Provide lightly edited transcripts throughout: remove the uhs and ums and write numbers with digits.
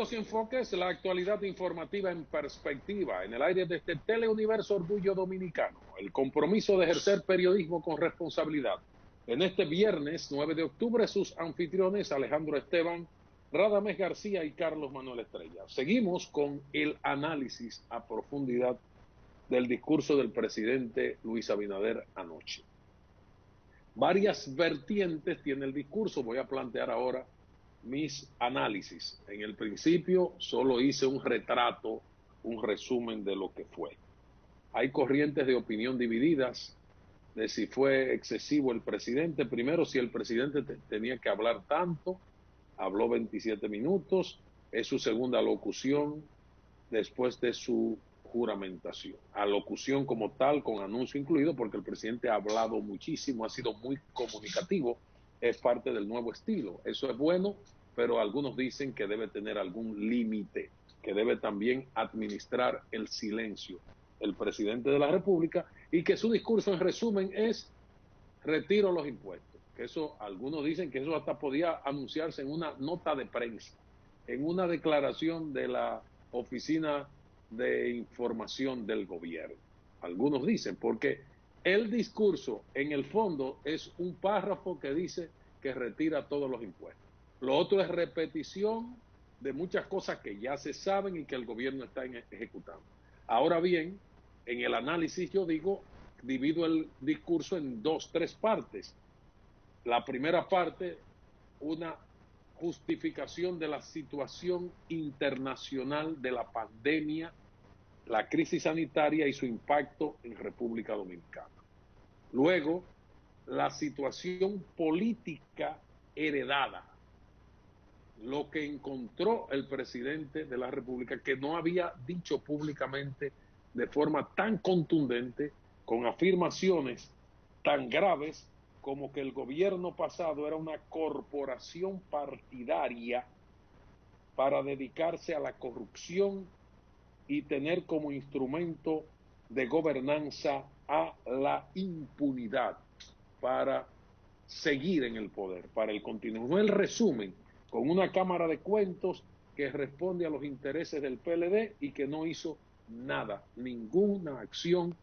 Puntos y enfoques, la actualidad informativa en perspectiva, en el aire de este Teleuniverso Orgullo Dominicano, el compromiso de ejercer periodismo con responsabilidad. En este viernes 9 de octubre, sus anfitriones Alejandro Esteban, Radamés García y Carlos Manuel Estrella. Seguimos con el análisis a profundidad del discurso del presidente Luis Abinader anoche. Varias vertientes tiene el discurso, voy a plantear ahora mis análisis. En el principio solo hice un retrato, un resumen de lo que fue. Hay corrientes de opinión divididas de si fue excesivo el presidente. Primero, si el presidente tenía que hablar tanto, habló 27 minutos, es su segunda locución después de su juramentación. Alocución como tal, con anuncio incluido, porque el presidente ha hablado muchísimo, ha sido muy comunicativo, es parte del nuevo estilo. Eso es bueno, pero algunos dicen que debe tener algún límite, que debe también administrar el silencio el presidente de la República y que su discurso en resumen es retiro los impuestos. Que eso, algunos dicen que eso hasta podía anunciarse en una nota de prensa, en una declaración de la Oficina de Información del Gobierno. Algunos dicen, porque el discurso en el fondo es un párrafo que dice que retira todos los impuestos. Lo otro es repetición de muchas cosas que ya se saben y que el gobierno está ejecutando. Ahora bien, en el análisis yo digo, divido el discurso en tres partes. La primera parte, una justificación de la situación internacional de la pandemia, la crisis sanitaria y su impacto en República Dominicana. Luego, la situación política heredada, lo que encontró el presidente de la República, que no había dicho públicamente de forma tan contundente, con afirmaciones tan graves como que el gobierno pasado era una corporación partidaria para dedicarse a la corrupción y tener como instrumento de gobernanza a la impunidad para seguir en el poder, para el continuo. No el resumen, con una Cámara de Cuentos que responde a los intereses del PLD y que no hizo nada, ninguna acción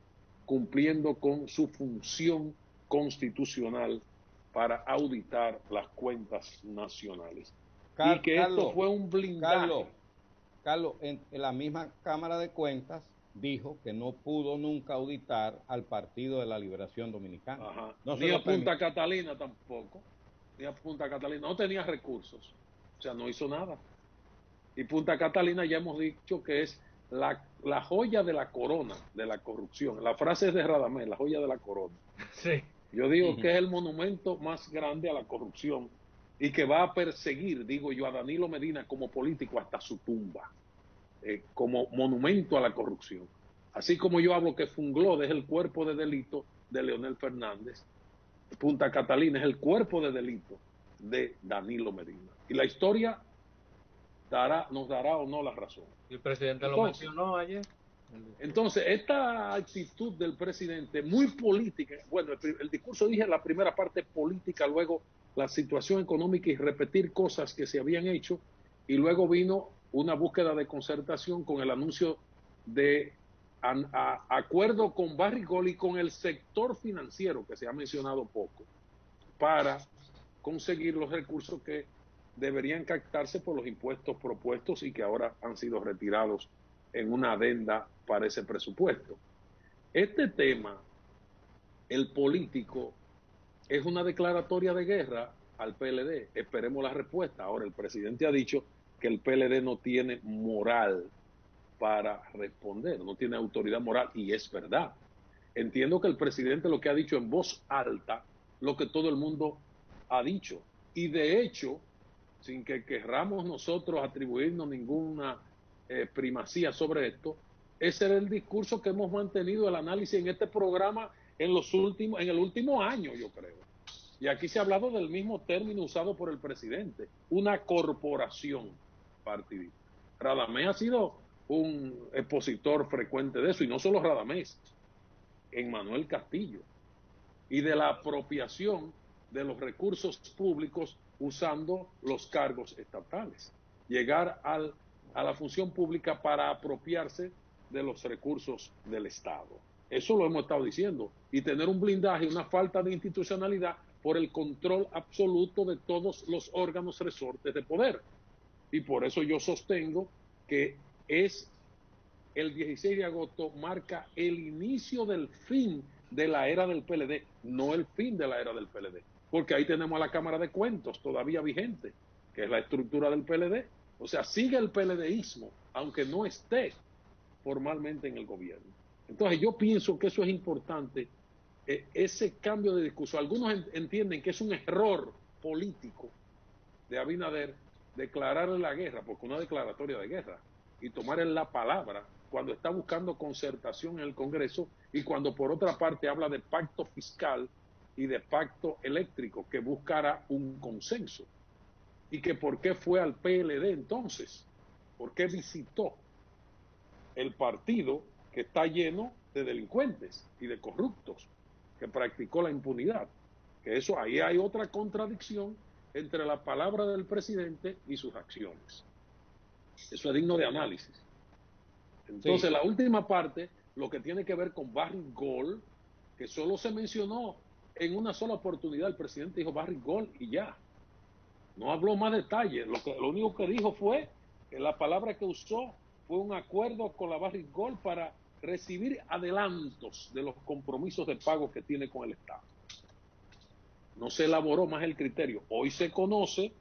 cumpliendo con su función constitucional para auditar las cuentas nacionales. Y que esto fue un blindaje. Carlos, en la misma Cámara de Cuentas dijo que no pudo nunca auditar al Partido de la Liberación Dominicana. Ajá. No Ni a Punta Catalina tampoco. Ni a Punta Catalina. No tenía recursos. O sea, no hizo nada. Y Punta Catalina ya hemos dicho que es la joya de la corona de la corrupción. La frase es de Radamés, la joya de la corona. Sí. Yo digo que es el monumento más grande a la corrupción y que va a perseguir, digo yo, a Danilo Medina como político hasta su tumba, como monumento a la corrupción. Así como yo hablo que Funglode es el cuerpo de delito de Leonel Fernández, Punta Catalina es el cuerpo de delito de Danilo Medina. Y la historia nos dará o no la razón. Y el presidente lo mencionó ayer. Entonces, esta actitud del presidente, muy política, bueno, el discurso dije la primera parte política, luego la situación económica y repetir cosas que se habían hecho, y luego vino una búsqueda de concertación con el anuncio de acuerdo con Barrigol y con el sector financiero, que se ha mencionado poco, para conseguir los recursos que deberían captarse por los impuestos propuestos y que ahora han sido retirados en una adenda para ese presupuesto. Este tema, el político, es una declaratoria de guerra al PLD. Esperemos la respuesta. Ahora, el presidente ha dicho que el PLD no tiene moral para responder, no tiene autoridad moral, y es verdad. Entiendo que el presidente lo que ha dicho en voz alta, lo que todo el mundo ha dicho. Y de hecho, sin que querramos nosotros atribuirnos ninguna primacía sobre esto, ese era el discurso que hemos mantenido el análisis en este programa en el último año, yo creo. Y aquí se ha hablado del mismo término usado por el presidente, una corporación partidista. Radamés ha sido un expositor frecuente de eso, y no solo Radamés, en Manuel Castillo, y de la apropiación de los recursos públicos usando los cargos estatales. Llegar al a la función pública para apropiarse de los recursos del Estado. Eso lo hemos estado diciendo. Y tener un blindaje, una falta de institucionalidad por el control absoluto de todos los órganos resortes de poder. Y por eso yo sostengo que es el 16 de agosto marca el inicio del fin de la era del PLD, no el fin de la era del PLD, porque ahí tenemos a la Cámara de Cuentos todavía vigente, que es la estructura del PLD. O sea, sigue el PLDismo, aunque no esté formalmente en el gobierno. Entonces yo pienso que eso es importante, ese cambio de discurso. Algunos entienden que es un error político de Abinader declararle la guerra, porque una declaratoria de guerra, y tomar en la palabra cuando está buscando concertación en el Congreso y cuando por otra parte habla de pacto fiscal y de pacto eléctrico que buscará un consenso. Y que por qué fue al PLD entonces, por qué visitó el partido que está lleno de delincuentes y de corruptos, que practicó la impunidad. Que eso, ahí hay otra contradicción entre la palabra del presidente y sus acciones. Eso es digno de análisis. Entonces, sí, la última parte, lo que tiene que ver con Barrick Gold, que solo se mencionó en una sola oportunidad, el presidente dijo Barrick Gold y ya. No habló más detalles. Lo único que dijo fue que la palabra que usó fue un acuerdo con la Barrick Gold para recibir adelantos de los compromisos de pago que tiene con el Estado. No se elaboró más el criterio. Hoy se conoce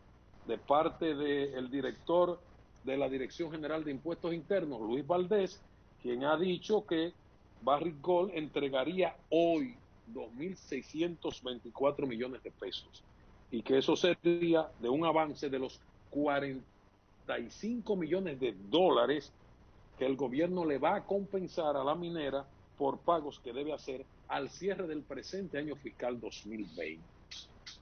de parte del director de la Dirección General de Impuestos Internos, Luis Valdés, quien ha dicho que Barrick Gold entregaría hoy 2.624 millones de pesos y que eso sería de un avance de los 45 millones de dólares que el gobierno le va a compensar a la minera por pagos que debe hacer al cierre del presente año fiscal 2020.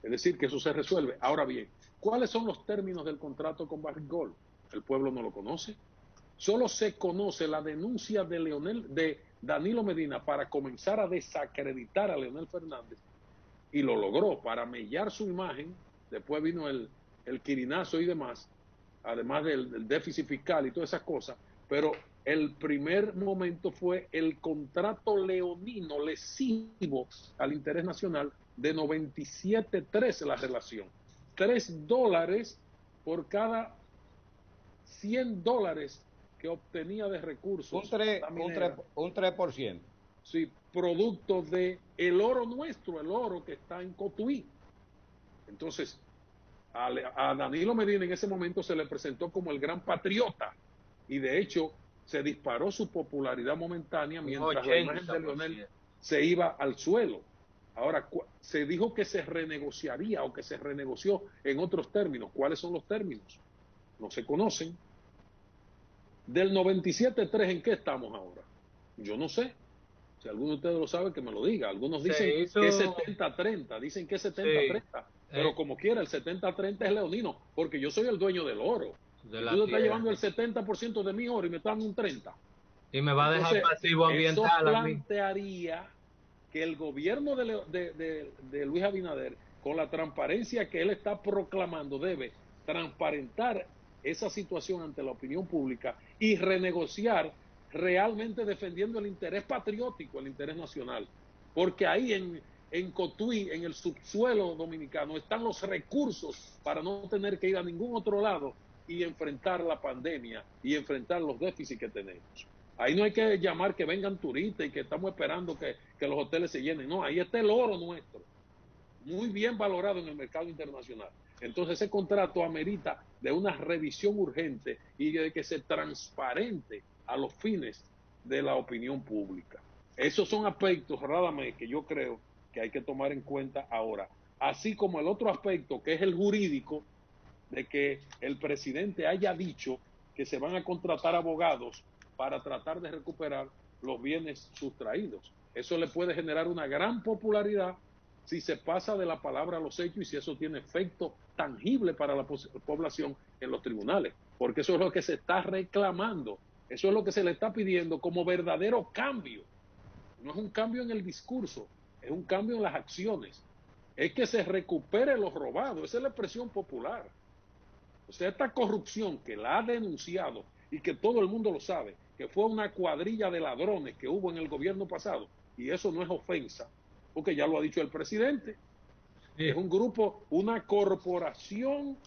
Es decir, que eso se resuelve. Ahora bien, ¿cuáles son los términos del contrato con Barrick Gold? El pueblo no lo conoce. Solo se conoce la denuncia de Danilo Medina para comenzar a desacreditar a Leonel Fernández, y lo logró para mellar su imagen. Después vino el quirinazo y demás, además del déficit fiscal y todas esas cosas. Pero el primer momento fue el contrato leonino lesivo al interés nacional de 97.3 la relación. $3 por cada $100 que obtenía de recursos. Un 3%. Sí, producto de el oro nuestro, el oro que está en Cotuí. Entonces, a Danilo Medina en ese momento se le presentó como el gran patriota, y de hecho se disparó su popularidad momentánea mientras la imagen de Leonel se iba al suelo. Ahora, se dijo que se renegociaría o que se renegoció en otros términos. ¿Cuáles son los términos? No se conocen. Del 97.3, ¿en qué estamos ahora? Yo no sé. Si alguno de ustedes lo sabe, que me lo diga. Algunos dicen que es 70-30, dicen que es 70-30, pero como quiera, el 70-30 es leonino, porque yo soy el dueño del oro. Tú te estás llevando el 70% de mi oro y me están dando un 30%. Y me va a dejar pasivo ambiental. Eso plantearía que el gobierno de Luis Abinader, con la transparencia que él está proclamando, debe transparentar esa situación ante la opinión pública y renegociar realmente defendiendo el interés patriótico, el interés nacional. Porque ahí en Cotuí, en el subsuelo dominicano, están los recursos para no tener que ir a ningún otro lado y enfrentar la pandemia y enfrentar los déficits que tenemos. Ahí no hay que llamar que vengan turistas y que estamos esperando que los hoteles se llenen. No, ahí está el oro nuestro, muy bien valorado en el mercado internacional. Entonces ese contrato amerita de una revisión urgente y de que se transparente a los fines de la opinión pública. Esos son aspectos, Radamés, que yo creo que hay que tomar en cuenta ahora. Así como el otro aspecto, que es el jurídico, de que el presidente haya dicho que se van a contratar abogados para tratar de recuperar los bienes sustraídos. Eso le puede generar una gran popularidad si se pasa de la palabra a los hechos y si eso tiene efecto tangible para la población en los tribunales, porque eso es lo que se está reclamando, eso es lo que se le está pidiendo como verdadero cambio. No es un cambio en el discurso, es un cambio en las acciones. Es que se recupere lo robado, esa es la expresión popular. O sea, esta corrupción que la ha denunciado y que todo el mundo lo sabe, que fue una cuadrilla de ladrones que hubo en el gobierno pasado, y eso no es ofensa, porque ya lo ha dicho el presidente. Sí. Es un grupo, una corporación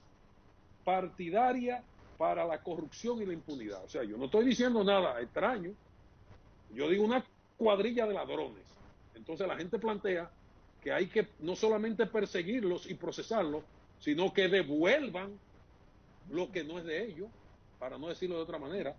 partidaria para la corrupción y la impunidad. O sea, yo no estoy diciendo nada extraño, yo digo una cuadrilla de ladrones. Entonces la gente plantea que hay que no solamente perseguirlos y procesarlos, sino que devuelvan lo que no es de ellos, para no decirlo de otra manera.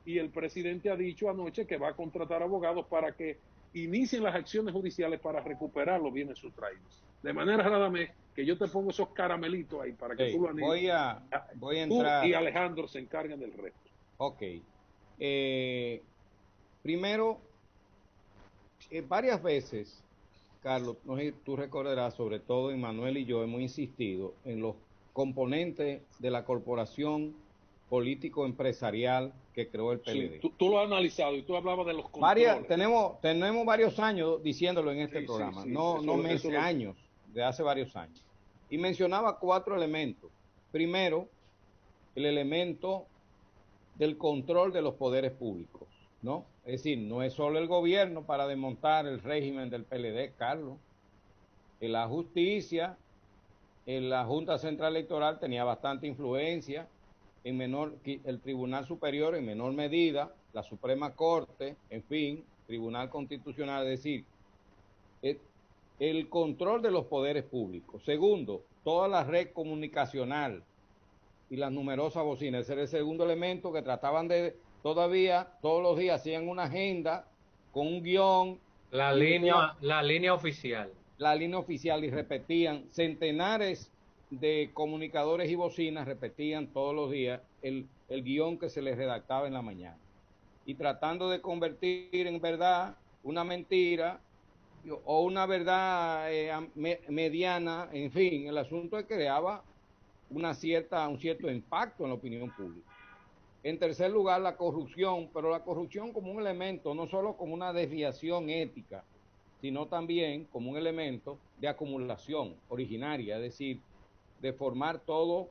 Y el presidente ha dicho anoche que va a contratar abogados para que inicien las acciones judiciales para recuperar los bienes sustraídos. De manera, Radamés, que yo te pongo esos caramelitos ahí para que tú lo analices. Voy a entrar. Tú y Alejandro se encargan del resto. Ok. Primero, varias veces, Carlos, no sé si tú recordarás, sobre todo Manuel y yo hemos insistido en los componentes de la corporación político-empresarial que creó el PLD. Sí, tú lo has analizado y tú hablabas de los controles. Tenemos varios años diciéndolo en este programa, no meses, años, de hace varios años. Y mencionaba 4 elementos. Primero, el elemento del control de los poderes públicos, ¿no? Es decir, no es solo el gobierno para desmontar el régimen del PLD, Carlos. En la justicia, en la Junta Central Electoral tenía bastante influencia, el Tribunal Superior en menor medida, la Suprema Corte, en fin, Tribunal Constitucional, es decir, el control de los poderes públicos. Segundo, toda la red comunicacional y las numerosas bocinas. Ese era el segundo elemento que trataban de, todavía, todos los días hacían una agenda con un guión. La línea oficial. La línea oficial, y repetían centenares de comunicadores y bocinas, repetían todos los días el guión que se les redactaba en la mañana. Y tratando de convertir en verdad una mentira o una verdad mediana, en fin, el asunto es que creaba un cierto impacto en la opinión pública. En tercer lugar, la corrupción, pero la corrupción como un elemento, no solo como una desviación ética, sino también como un elemento de acumulación originaria, es decir, de formar todo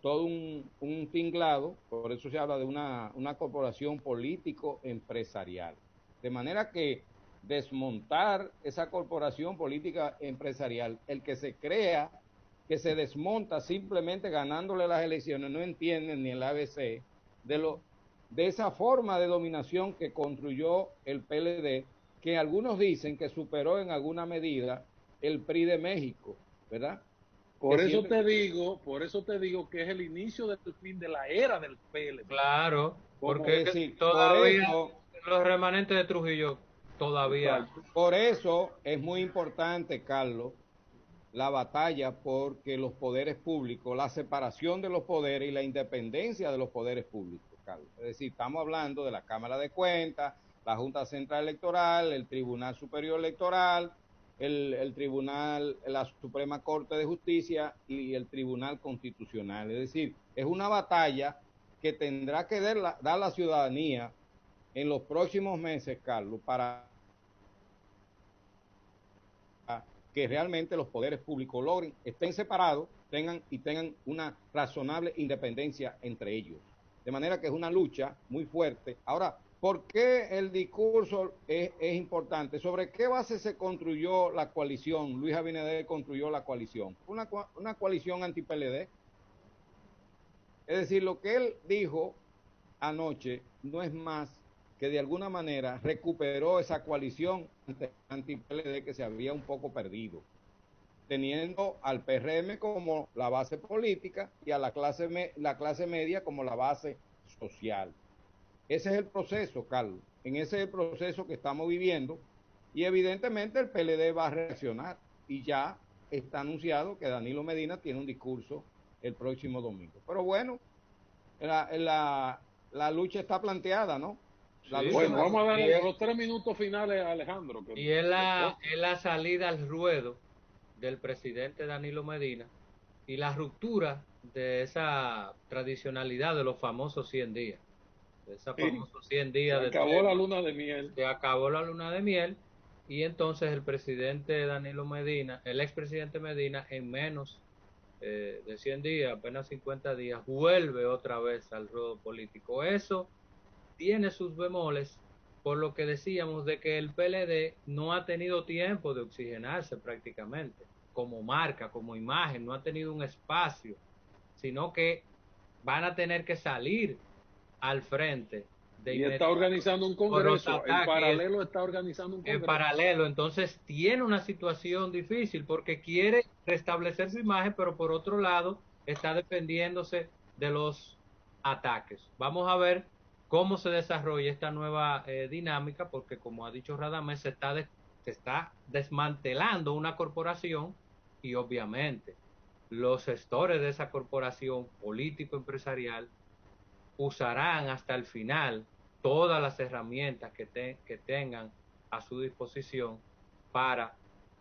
un tinglado. Por eso se habla de una corporación político-empresarial. De manera que desmontar esa corporación política empresarial, el que se crea que se desmonta simplemente ganándole las elecciones, no entienden ni el ABC de esa forma de dominación que construyó el PLD, que algunos dicen que superó en alguna medida el PRI de México, ¿verdad? Por eso te digo que es el inicio del fin de la era del PLD. Claro, porque todavía los remanentes de Trujillo todavía. Por eso es muy importante, Carlos, la batalla porque los poderes públicos, la separación de los poderes y la independencia de los poderes públicos, Carlos. Es decir, estamos hablando de la Cámara de Cuentas, la Junta Central Electoral, el Tribunal Superior Electoral, el Tribunal, la Suprema Corte de Justicia y el Tribunal Constitucional. Es decir, es una batalla que tendrá que dar la ciudadanía en los próximos meses, Carlos, para que realmente los poderes públicos estén separados, tengan una razonable independencia entre ellos. De manera que es una lucha muy fuerte. Ahora, ¿por qué el discurso es importante? ¿Sobre qué base se construyó la coalición? Luis Abinader construyó la coalición. Una coalición anti-PLD. Es decir, lo que él dijo anoche no es más que de alguna manera recuperó esa coalición anti-PLD que se había un poco perdido, teniendo al PRM como la base política y a la clase media como la base social. Ese es el proceso, Carlos. Ese es el proceso que estamos viviendo y evidentemente el PLD va a reaccionar y ya está anunciado que Danilo Medina tiene un discurso el próximo domingo. Pero bueno, la lucha está planteada, ¿no? Bueno, vamos a dar los 3 minutos finales a Alejandro. Y es la salida al ruedo del presidente Danilo Medina y la ruptura de esa tradicionalidad de los famosos 100 días. De esos famosos 100 días. Se acabó la luna de miel. Se acabó la luna de miel y entonces el presidente Danilo Medina, el expresidente Medina, en menos de 100 días, apenas 50 días, vuelve otra vez al ruedo político. Eso tiene sus bemoles, por lo que decíamos de que el PLD no ha tenido tiempo de oxigenarse prácticamente, como marca, como imagen, no ha tenido un espacio, sino que van a tener que salir al frente de y está organizando un congreso, en paralelo está organizando un congreso. En paralelo, entonces tiene una situación difícil porque quiere restablecer su imagen, pero por otro lado está defendiéndose de los ataques. Vamos a ver cómo se desarrolla esta nueva dinámica, porque como ha dicho Radamés, se está desmantelando una corporación y obviamente los gestores de esa corporación político-empresarial usarán hasta el final todas las herramientas que tengan a su disposición para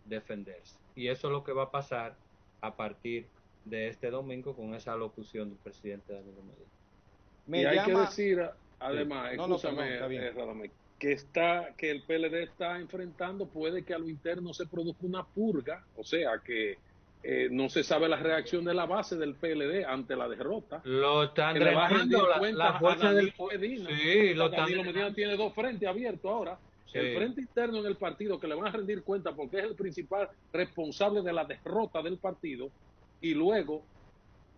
defenderse. Y eso es lo que va a pasar a partir de este domingo con esa locución del presidente Danilo Medina. Y hay que decir, además, Radamés, que el PLD está enfrentando, puede que a lo interno se produzca una purga, o sea que no se sabe la reacción de la base del PLD ante la derrota. Lo están le va a rendir la fuerza del Medina. Sí, Danilo Medina tiene dos frentes abiertos ahora. Sí. El frente interno en el partido, que le van a rendir cuenta porque es el principal responsable de la derrota del partido, y luego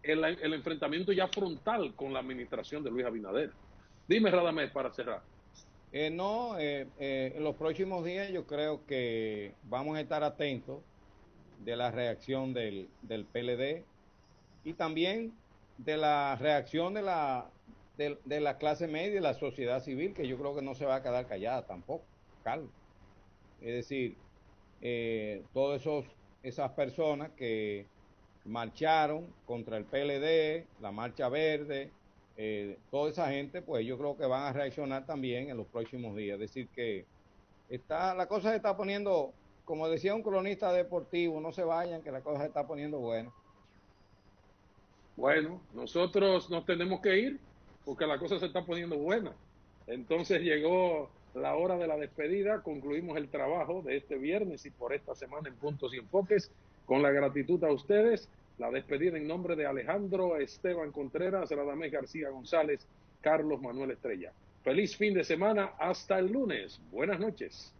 el enfrentamiento ya frontal con la administración de Luis Abinader. Dime, Radamés, para cerrar. En los próximos días yo creo que vamos a estar atentos de la reacción del PLD y también de la reacción de la clase media y de la sociedad civil, que yo creo que no se va a quedar callada tampoco, Carlos. Es decir, todas esas personas que marcharon contra el PLD, la Marcha Verde, toda esa gente, pues yo creo que van a reaccionar también en los próximos días. Es decir, que la cosa se está poniendo, como decía un cronista deportivo, no se vayan, que la cosa se está poniendo buena. Bueno, nosotros nos tenemos que ir porque la cosa se está poniendo buena. Entonces llegó la hora de la despedida, concluimos el trabajo de este viernes y por esta semana en Puntos y Enfoques, con la gratitud a ustedes, la despedida en nombre de Alejandro Esteban Contreras, Radamés García González, Carlos Manuel Estrella. Feliz fin de semana, hasta el lunes. Buenas noches.